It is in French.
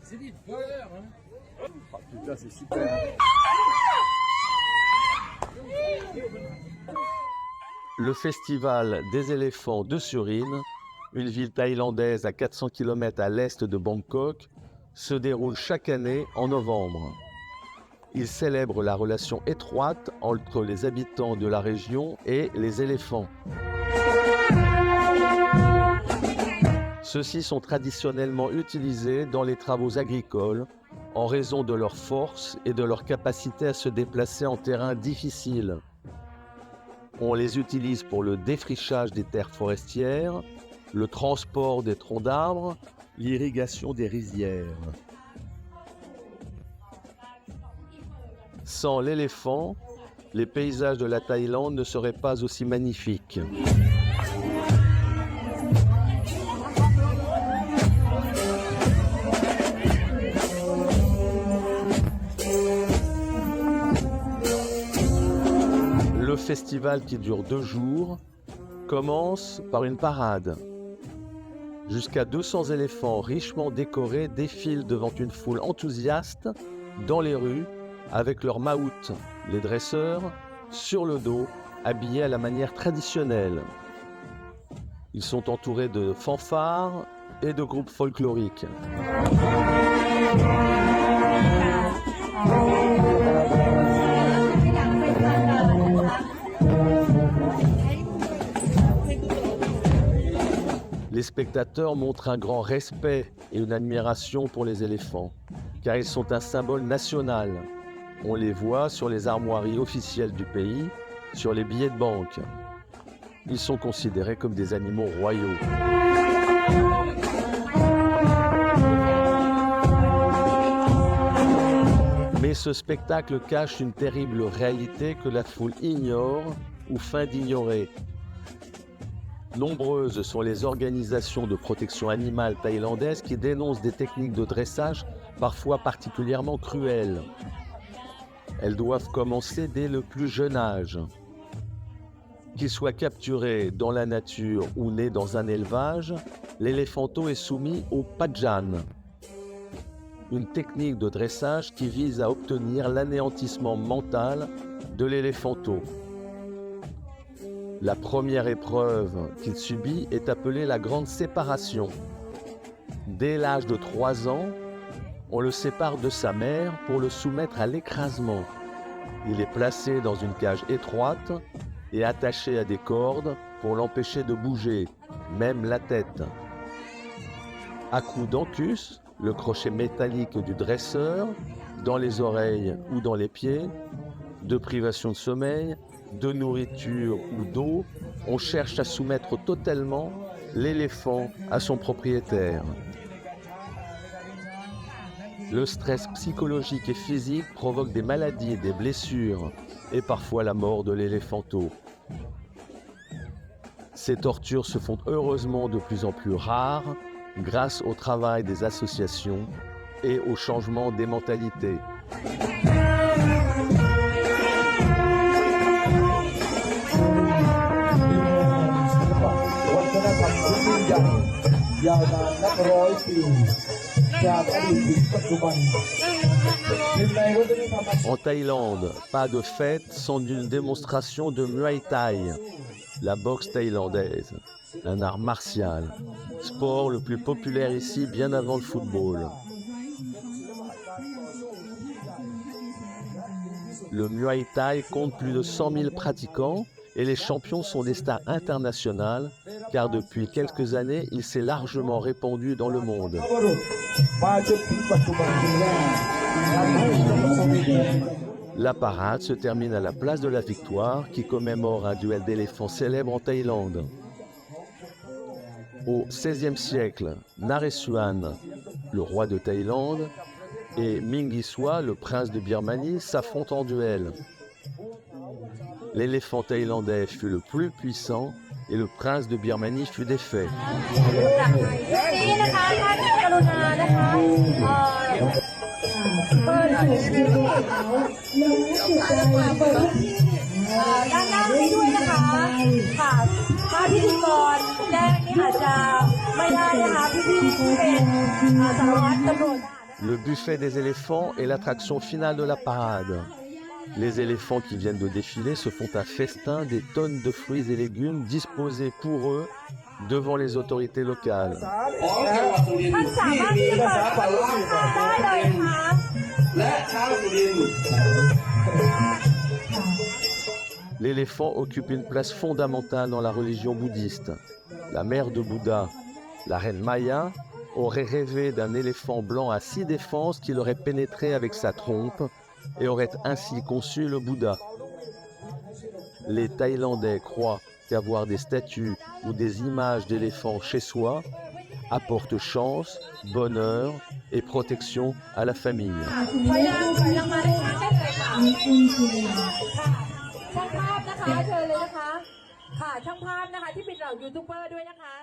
C'est des voleurs, hein. Oh, putain, c'est super. Le festival des éléphants de Surin, une ville thaïlandaise à 400 km à l'est de Bangkok, se déroule chaque année en novembre. Il célèbre la relation étroite entre les habitants de la région et les éléphants. Ceux-ci sont traditionnellement utilisés dans les travaux agricoles en raison de leur force et de leur capacité à se déplacer en terrain difficile. On les utilise pour le défrichage des terres forestières, le transport des troncs d'arbres, l'irrigation des rizières. Sans l'éléphant, les paysages de la Thaïlande ne seraient pas aussi magnifiques. Le festival, qui dure 2 jours, commence par une parade. Jusqu'à 200 éléphants richement décorés défilent devant une foule enthousiaste dans les rues avec leurs maouts, les dresseurs, sur le dos, habillés à la manière traditionnelle. Ils sont entourés de fanfares et de groupes folkloriques. Les spectateurs montrent un grand respect et une admiration pour les éléphants, car ils sont un symbole national. On les voit sur les armoiries officielles du pays, sur les billets de banque. Ils sont considérés comme des animaux royaux. Mais ce spectacle cache une terrible réalité que la foule ignore ou feint d'ignorer. Nombreuses sont les organisations de protection animale thaïlandaises qui dénoncent des techniques de dressage parfois particulièrement cruelles. Elles doivent commencer dès le plus jeune âge. Qu'il soit capturé dans la nature ou né dans un élevage, l'éléphanto est soumis au pajan, une technique de dressage qui vise à obtenir l'anéantissement mental de l'éléphanto. La première épreuve qu'il subit est appelée la grande séparation. Dès l'âge de 3 ans, on le sépare de sa mère pour le soumettre à l'écrasement. Il est placé dans une cage étroite et attaché à des cordes pour l'empêcher de bouger, même la tête. À coups d'ancus, le crochet métallique du dresseur, dans les oreilles ou dans les pieds, de privation de sommeil, de nourriture ou d'eau, on cherche à soumettre totalement l'éléphant à son propriétaire. Le stress psychologique et physique provoque des maladies, des blessures et parfois la mort de l'éléphanto. Ces tortures se font heureusement de plus en plus rares grâce au travail des associations et au changement des mentalités. En Thaïlande, pas de fête sans une démonstration de Muay Thai, la boxe thaïlandaise, un art martial, sport le plus populaire ici bien avant le football. Le Muay Thai compte plus de 100 000 pratiquants et les champions sont des stars internationales car depuis quelques années, il s'est largement répandu dans le monde. La parade se termine à la place de la Victoire qui commémore un duel d'éléphants célèbre en Thaïlande. Au XVIe siècle, Naresuan, le roi de Thaïlande, et Mingiswa, le prince de Birmanie, s'affrontent en duel. L'éléphant thaïlandais fut le plus puissant et le prince de Birmanie fut défait. ด้านหน้าให้ด้วยนะคะค่ะถ้าพิธีกรแจ้งนี่อาจจะไม่ได้นะคะพี่ๆที่เป็นสารวัตรตำรวจ Le buffet des éléphants est l'attraction finale de la parade. Les éléphants qui viennent de défiler se font un festin des tonnes de fruits et légumes disposés pour eux devant les autorités locales. ท่านสามารถที่จะเปิดได้เลยนะคะ L'éléphant occupe une place fondamentale dans la religion bouddhiste. La mère de Bouddha, la reine Maya, aurait rêvé d'un éléphant blanc à 6 défenses qui l'aurait pénétré avec sa trompe et aurait ainsi conçu le Bouddha. Les Thaïlandais croient qu'avoir des statues ou des images d'éléphants chez soi apporte chance, bonheur et protection à la famille. ช่างภาพนะคะเชิญเลยนะคะค่ะช่างภาพนะคะที่เป็นเหล่ายูทูบเบอร์ด้วยนะคะ